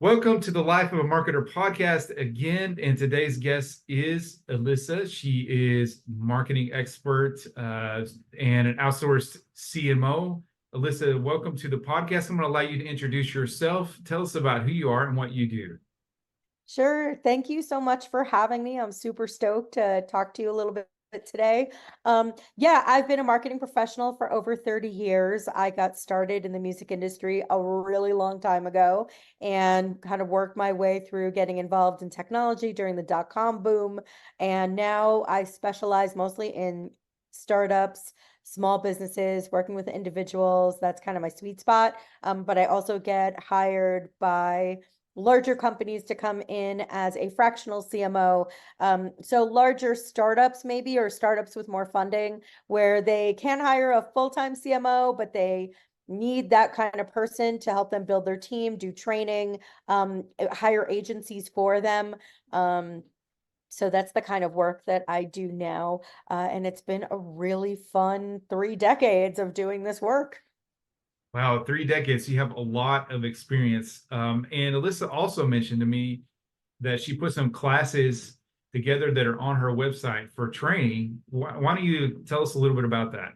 Welcome to the Life of a Marketer podcast again. And today's guest is Elissa. She is marketing expert and an outsourced CMO. Elissa, welcome to the podcast. I'm going to allow you to introduce yourself. Tell us about who you are and what you do. Sure. Thank you so much for having me. I'm super stoked to talk to you a little bit today. Yeah, I've been a marketing professional for over 30 years. I got started in the music industry a really long time ago and kind of worked my way through getting involved in technology during the dot-com boom. And now I specialize mostly in startups, small businesses, working with individuals. That's kind of my sweet spot. But I also get hired by larger companies to come in as a fractional CMO. So larger startups maybe, or startups with more funding where they can hire a full-time CMO, but they need that kind of person to help them build their team, do training, hire agencies for them. So that's the kind of work that I do now. And it's been a really fun 3 decades of doing this work. Wow, 3 decades. You have a lot of experience. And Elissa also mentioned to me that she put some classes together that are on her website for training. Why don't you tell us a little bit about that?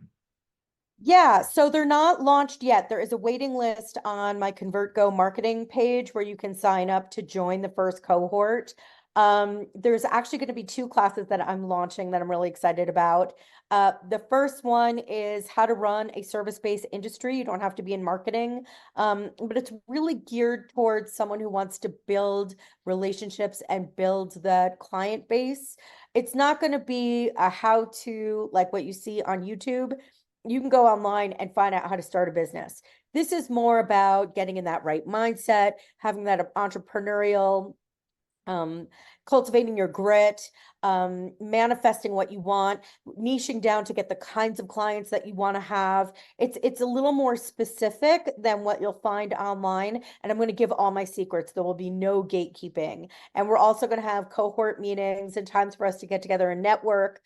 Yeah, so they're not launched yet. There is a waiting list on my ConvertGo marketing page where you can sign up to join the first cohort. There's actually going to be two classes that I'm launching that I'm really excited about. The first one is how to run a service-based industry. You don't have to be in marketing, but it's really geared towards someone who wants to build relationships and build that client base. It's not going to be a how-to like what you see on YouTube. You can go online and find out how to start a business. This is more about getting in that right mindset, having that entrepreneurial, um, cultivating your grit, manifesting what you want, niching down to get the kinds of clients that you want to have. It's a little more specific than what you'll find online. And I'm going to give all my secrets. There will be no gatekeeping. And we're also going to have cohort meetings and times for us to get together and network.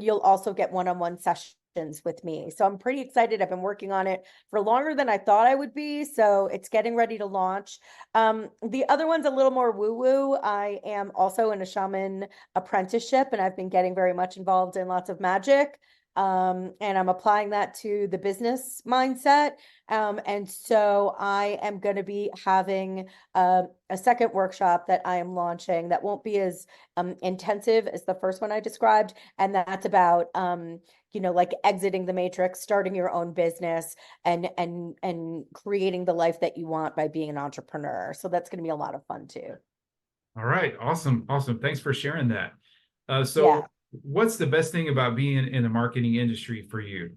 You'll also get one-on-one sessions with me. So I'm pretty excited. I've been working on it for longer than I thought I would be. So it's getting ready to launch. The other one's a little more woo-woo. I am also in a shaman apprenticeship, and I've been getting very much involved in lots of magic. And I'm applying that to the business mindset. And so I am going to be having a second workshop that I am launching that won't be as intensive as the first one I described. And that's about like exiting the matrix, starting your own business, and creating the life that you want by being an entrepreneur. So that's going to be a lot of fun too. All right, awesome, awesome. Thanks for sharing that. So, Yeah. what's the best thing about being in the marketing industry for you?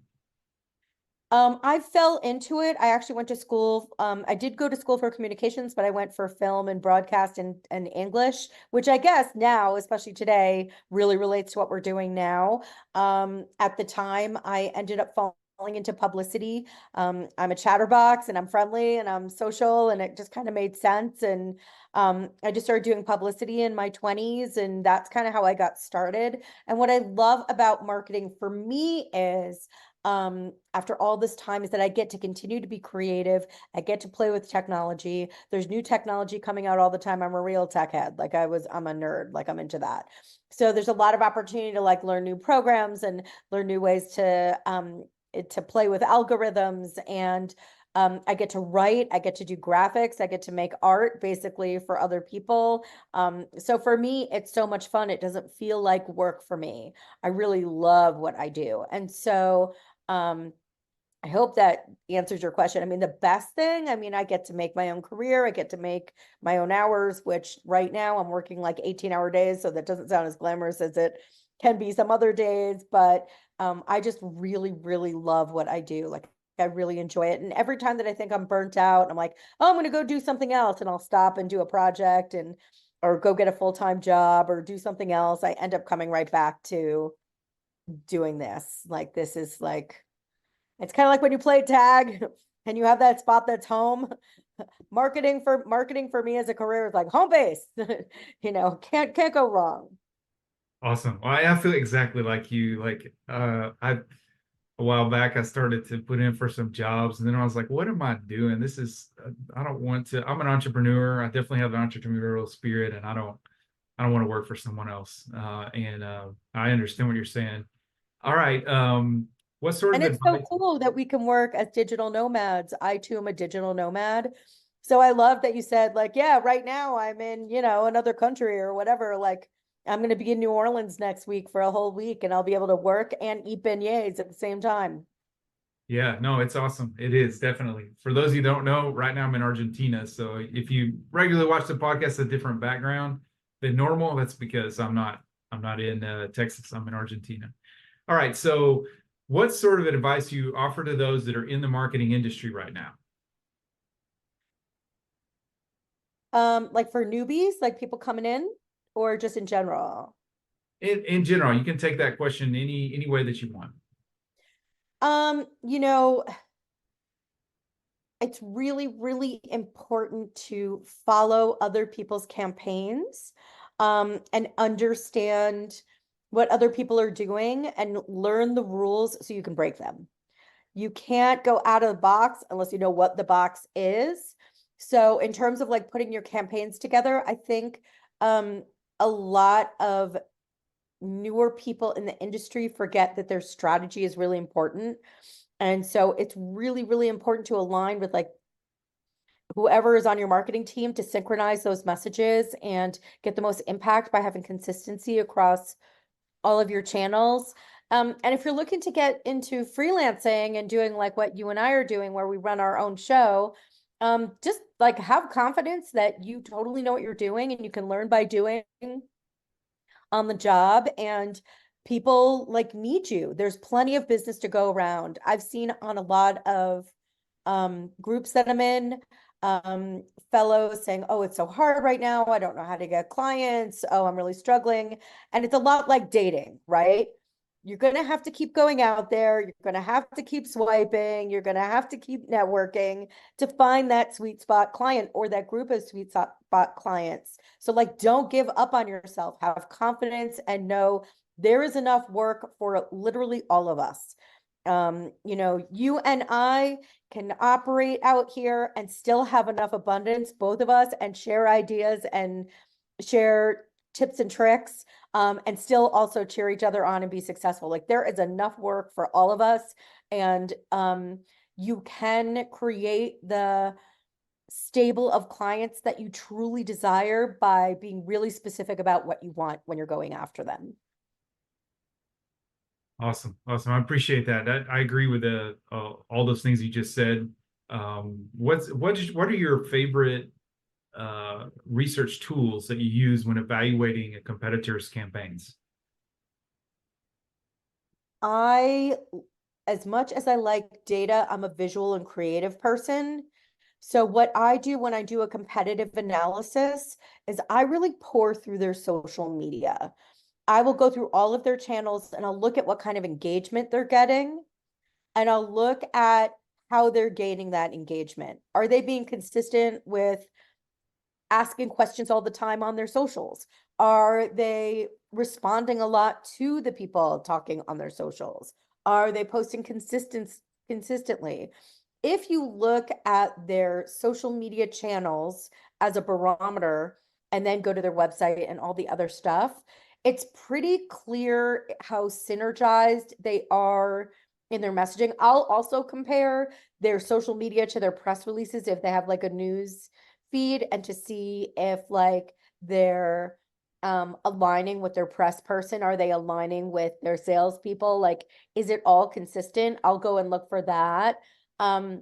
I fell into it. I actually went to school. I did go to school for communications, but I went for film and broadcast and English, which I guess now, especially today, really relates to what we're doing now. At the time, I ended up falling into publicity. I'm a chatterbox and I'm friendly and I'm social, and it just kind of made sense. And I just started doing publicity in my 20s, and that's kind of how I got started. And what I love about marketing for me is after all this time is that I get to continue to be creative. I get to play with technology. There's new technology coming out all the time. I'm a real tech head. I'm a nerd, like I'm into that. So there's a lot of opportunity to like learn new programs and learn new ways to play with algorithms. And I get to write, I get to do graphics, I get to make art basically for other people. So for me, it's so much fun. It doesn't feel like work for me. I really love what I do. And so um, I hope that answers your question. I mean, the best thing, I mean, I get to make my own career. I get to make my own hours, which right now I'm working like 18-hour days. So that doesn't sound as glamorous as it can be some other days. But I just really, really love what I do. Like, I really enjoy it. And every time that I think I'm burnt out, I'm like, oh, I'm going to go do something else. And I'll stop and do a project or go get a full-time job or do something else. I end up coming right back to doing this. Like, this is like, it's kind of like when you play tag and you have that spot that's home. Marketing for me as a career is like home base. Can't go wrong. Awesome. Well, I feel exactly like you. Like, I a while back, I started to put in for some jobs, and then I was like, what am I doing? I don't want to. I'm an entrepreneur. I definitely have an entrepreneurial spirit, and I don't want to work for someone else. And I understand what you're saying. All right. What sort And of it's so advice? cool that we can work as digital nomads. I too am a digital nomad. So I love that you said, like, yeah, right now I'm in, another country or whatever. Like, I'm going to be in New Orleans next week for a whole week and I'll be able to work and eat beignets at the same time. Yeah, no, it's awesome. It is definitely. For those of you who don't know, right now I'm in Argentina. So if you regularly watch the podcast, a different background than normal, that's because I'm not in Texas. I'm in Argentina. All right. So what sort of advice do you offer to those that are in the marketing industry right now? Like for newbies, like people coming in, or just in general? In general, you can take that question any way that you want. Um, you know, it's really, really important to follow other people's campaigns, and understand what other people are doing and learn the rules so you can break them. You can't go out of the box unless you know what the box is. So in terms of like putting your campaigns together, I think a lot of newer people in the industry forget that their strategy is really important. And so it's really, really important to align with like whoever is on your marketing team to synchronize those messages and get the most impact by having consistency across all of your channels. And if you're looking to get into freelancing and doing like what you and I are doing, where we run our own show, just like have confidence that you totally know what you're doing and you can learn by doing on the job, and people like need you. There's plenty of business to go around. I've seen on a lot of groups that I'm in, um, fellows saying, oh, it's so hard right now. I don't know how to get clients. Oh, I'm really struggling. And it's a lot like dating, right? You're going to have to keep going out there. You're going to have to keep swiping. You're going to have to keep networking to find that sweet spot client or that group of sweet spot clients. So, like, don't give up on yourself. Have confidence and know there is enough work for literally all of us. You and I can operate out here and still have enough abundance, both of us, and share ideas and share tips and tricks, and still also cheer each other on and be successful. Like there is enough work for all of us, and you can create the stable of clients that you truly desire by being really specific about what you want when you're going after them. Awesome. Awesome. I appreciate that. I agree with all those things you just said. What are your favorite research tools that you use when evaluating a competitor's campaigns? I, as much as I like data, I'm a visual and creative person. So what I do when I do a competitive analysis is I really pour through their social media. I will go through all of their channels and I'll look at what kind of engagement they're getting, and I'll look at how they're gaining that engagement. Are they being consistent with asking questions all the time on their socials? Are they responding a lot to the people talking on their socials? Are they posting consistently? If you look at their social media channels as a barometer and then go to their website and all the other stuff, it's pretty clear how synergized they are in their messaging. I'll also compare their social media to their press releases if they have like a news feed, and to see if like they're aligning with their press person. Are they aligning with their salespeople? Like, is it all consistent? I'll go and look for that. Um,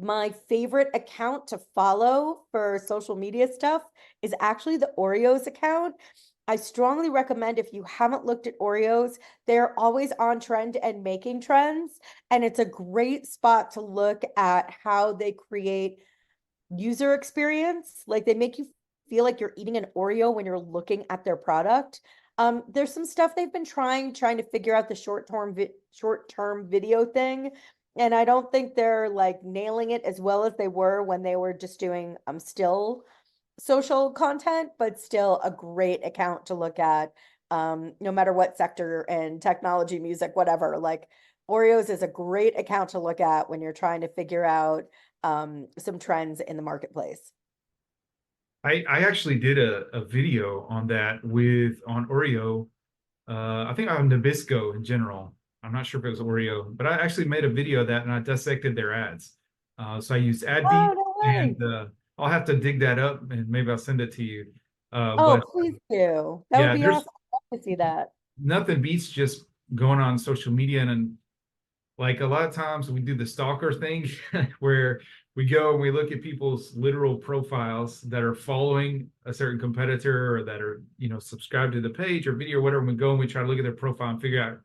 my favorite account to follow for social media stuff is actually the Oreos account. I strongly recommend, if you haven't looked at Oreos, they're always on trend and making trends. And it's a great spot to look at how they create user experience. Like they make you feel like you're eating an Oreo when you're looking at their product. There's some stuff they've been trying to figure out the short term video thing. And I don't think they're like nailing it as well as they were when they were just doing still social content, but still a great account to look at, no matter what sector, and technology, music, whatever. Like Oreos is a great account to look at when you're trying to figure out some trends in the marketplace. I actually did a video on that on Oreo. I think on Nabisco in general. I'm not sure if it was Oreo, but I actually made a video of that and I dissected their ads. So I used Oh, AdBeat, no way. and I'll have to dig that up and maybe I'll send it to you. Oh, But please do. That would yeah, be there's awesome. I'd love to see that. nothing beats just going on social media and like a lot of times we do the stalker thing where we go and we look at people's literal profiles that are following a certain competitor or that are, subscribed to the page or video or whatever. And we go and we try to look at their profile and figure out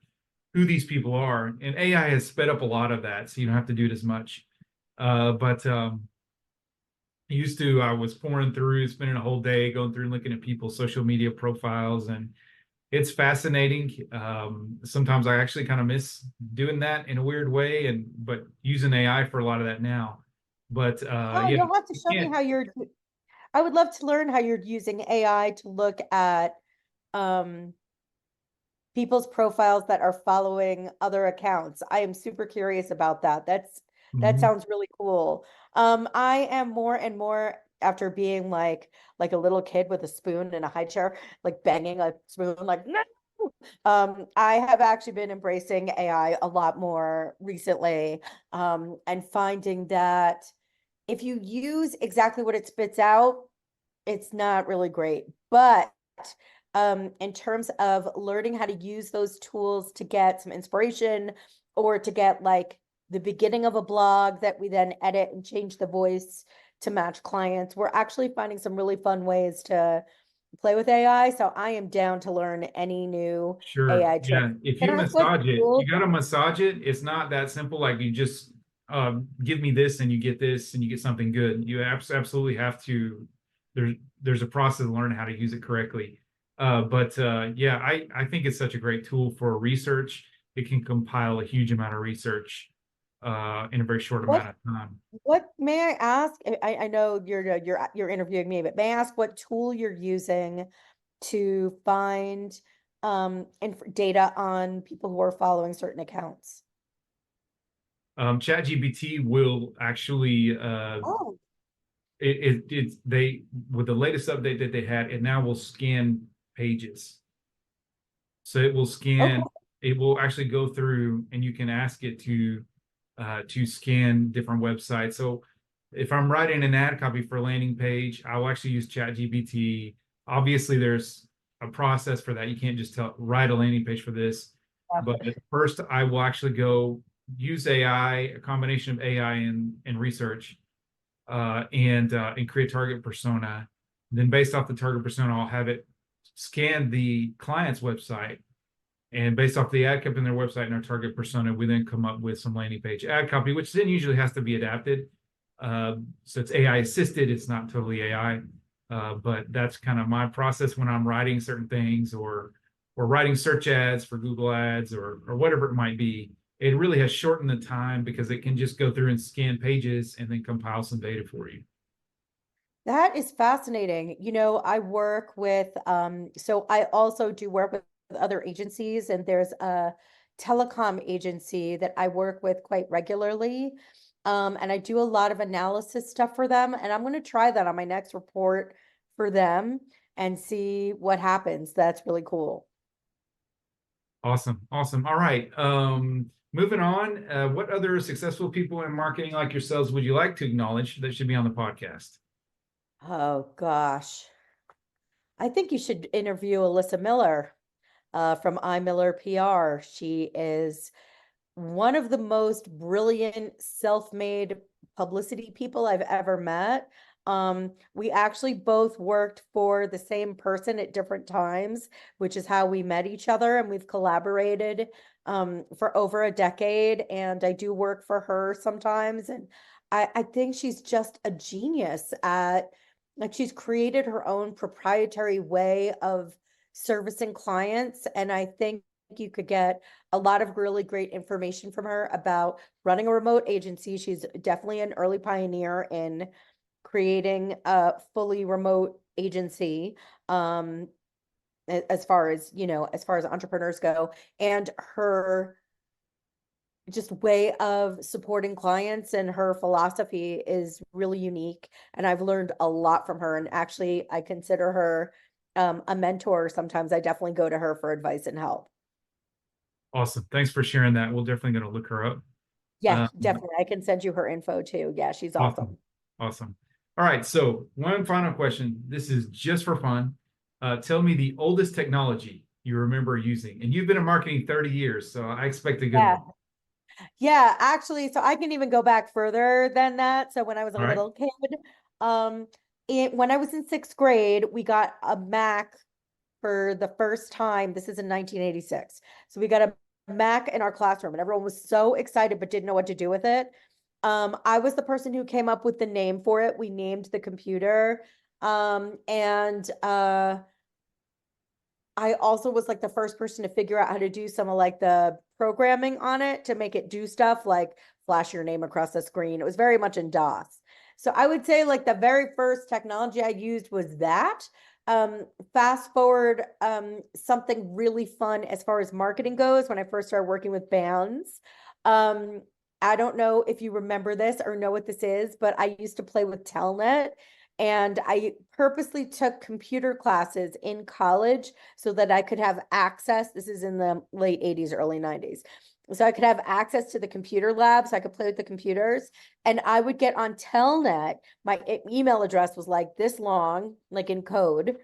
who these people are. And AI has sped up a lot of that, so you don't have to do it as much. But used to, I was pouring through, spending a whole day going through and looking at people's social media profiles, and it's fascinating. Sometimes I actually kind of miss doing that in a weird way, but using AI for a lot of that now. But Oh, yeah, you'll have to you show me can't. how I would love to learn how you're using AI to look at um people's profiles that are following other accounts. I am super curious about that. That Mhm. sounds really cool. I am more and more after being like a little kid with a spoon in a high chair, like banging a spoon, like no. I have actually been embracing AI a lot more recently, and finding that if you use exactly what it spits out, it's not really great. But in terms of learning how to use those tools to get some inspiration or to get like the beginning of a blog that we then edit and change the voice to match clients, we're actually finding some really fun ways to play with AI. So I am down to learn any new Sure. AI trick. Yeah. If Can you I ask what massage it, tools? you got to massage it. It's not that simple. Like you just give me this and you get this and you get something good. You absolutely have to. There's a process of learning how to use it correctly. But yeah, I think it's such a great tool for research. It can compile a huge amount of research in a very short What amount of time. what may I ask? I know you're interviewing me, but may I ask what tool you're using to find data on people who are following certain accounts? ChatGPT will actually Oh, it's they with the latest update that they had, it now will scan pages. So it will okay. scan, it will actually go through and you can ask it to scan different websites. So if I'm writing an ad copy for a landing page, I'll actually use ChatGPT. Obviously, there's a process for that. You can't just write a landing page for this. But Gotcha. first, I will actually go use AI, a combination of AI and research, and create target persona. Then based off the target persona, I'll have it scan the client's website. And based off the ad copy in their website and our target persona, we then come up with some landing page ad copy, which then usually has to be adapted. So it's AI assisted, it's not totally AI. But that's kind of my process when I'm writing certain things or writing search ads for Google Ads or whatever it might be. It really has shortened the time because it can just go through and scan pages and then compile some data for you. That is fascinating. I work with, so I also do work with other agencies, and there's a telecom agency that I work with quite regularly. And I do a lot of analysis stuff for them, and I'm going to try that on my next report for them and see what happens. That's really cool. Awesome. Awesome. All right. Moving on. What other successful people in marketing like yourselves would you like to acknowledge that should be on the podcast? Oh gosh. I think you should interview Alyssa Miller, from iMiller PR. She is one of the most brilliant self-made publicity people I've ever met. We actually both worked for the same person at different times, which is how we met each other, and we've collaborated for over a decade. And I do work for her sometimes, and I think she's just a genius at like she's created her own proprietary way of servicing clients, and I think you could get a lot of really great information from her about running a remote agency. She's definitely an early pioneer in creating a fully remote agency. As far as, as far as entrepreneurs go, and her just way of supporting clients, and her philosophy is really unique. And I've learned a lot from her. And actually, I consider her a mentor. Sometimes I definitely go to her for advice and help. Awesome. Thanks for sharing that. We're definitely going to look her up. Yeah, Um, definitely. I can send you her info too. Yeah, she's awesome. awesome. Awesome. All right. So one final question. This is just for fun. Tell me the oldest technology you remember using. And you've been in marketing 30 years, so I expect a good Yeah. one. Yeah, actually, so I can even go back further than that. So when I was a All right. little kid, um, when I was in sixth grade, we got a Mac for the first time. This is in 1986. So we got a Mac in our classroom, and everyone was so excited but didn't know what to do with it. I was the person who came up with the name for it. We named the computer. And I also was like the first person to figure out how to do some of like the programming on it to make it do stuff like flash your name across the screen. It was very much in DOS. So I would say like the very first technology I used was that. Fast forward, something really fun as far as marketing goes when I first started working with bands. Um, I don't know if you remember this or know what this is, but I used to play with Telnet. And I purposely took computer classes in college so that I could have access. This is in the late 80s, early 90s. So I could have access to the computer lab so I could play with the computers. And I would get on Telnet. My email address was like this long, like in code.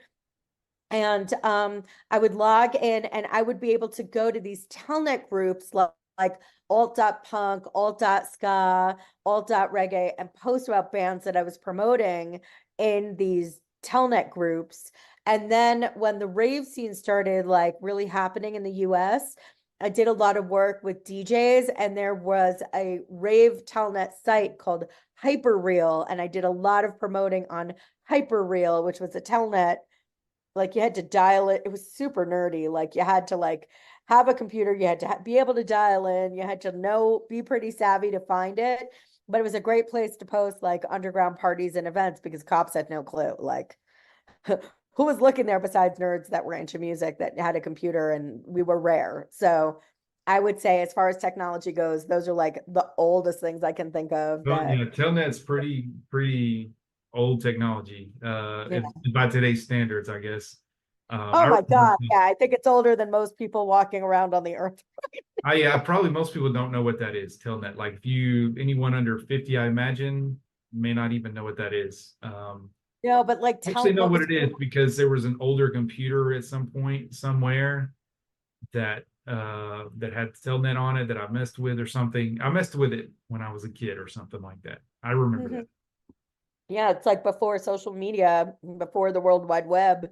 And I would log in and I would be able to go to these Telnet groups like alt.punk, alt.ska, alt.reggae, and post about bands that I was promoting in these Telnet groups. And then when the rave scene started like really happening in the US, I did a lot of work with DJs, and there was a rave Telnet site called Hyperreal, and I did a lot of promoting on Hyperreal, which was a Telnet. Like you had to dial it. It was super nerdy. Like you had to like have a computer. You had to be able to dial in. You had to be pretty savvy to find it. But it was a great place to post like underground parties and events because cops had no clue. Like who was looking there besides nerds that were into music that had a computer, and we were rare. So I would say as far as technology goes, those are like the oldest things I can think of Well, that, yeah, Telnet's pretty old technology, yeah. by today's standards, I guess. Oh I my remember, God. Yeah, I think it's older than most people walking around on the earth. yeah, probably most people don't know what that is, Telnet. Like if anyone under 50, I imagine, may not even know what that is. No, but like I actually tell know what what was it is because there was an older computer at some point somewhere that that had Telnet on it that I messed with or something. I messed with it when I was a kid or something like that. I remember that. Mhm. Yeah, it's like before social media, before the World Wide Web.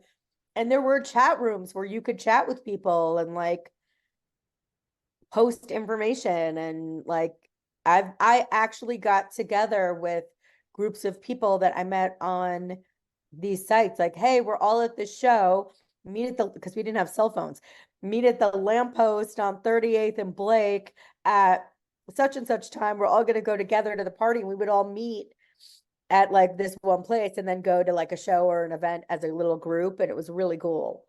And there were chat rooms where you could chat with people and like post information, and like I actually got together with groups of people that I met on these sites, like, hey, we're all at this show, meet at the, because we didn't have cell phones, meet at the lamppost on 38th and Blake at such and such time. We're all going to go together to the party, and we would all meet at like this one place and then go to like a show or an event as a little group, and it was really cool.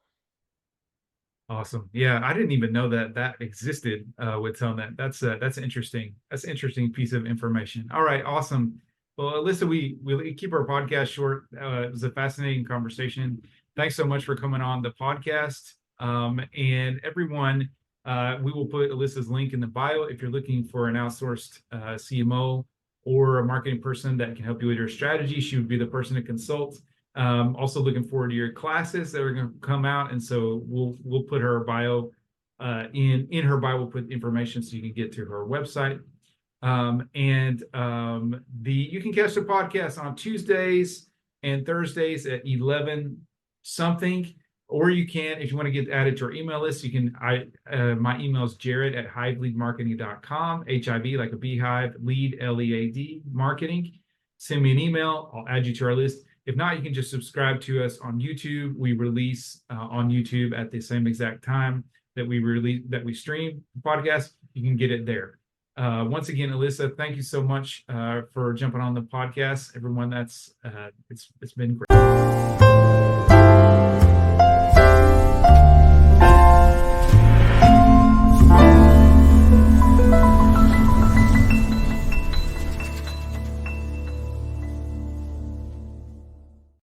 Awesome. Yeah, I didn't even know that that existed with Telnet. That's interesting. That's an interesting piece of information. All right, awesome. Well, Alyssa, we keep our podcast short. It was a fascinating conversation. Thanks so much for coming on the podcast. And everyone, we will put Alyssa's link in the bio if you're looking for an outsourced CMO or a marketing person that can help you with your strategy. She would be the person to consult. Also looking forward to your classes that are going to come out, and so we'll put her bio in her bio. We'll put information so you can get to her website. The you can catch the podcast on Tuesdays and Thursdays at 11 something, or you can, if you want to get added to our email list, you can. My email is jared@hiveleadmarketing.com. HIV like a beehive, lead LEAD marketing. Send me an email. I'll add you to our list. If not, you can just subscribe to us on YouTube. We release on YouTube at the same exact time that we stream the podcast. You can get it there. Once again, Elissa, thank you so much for jumping on the podcast. Everyone, it's been great.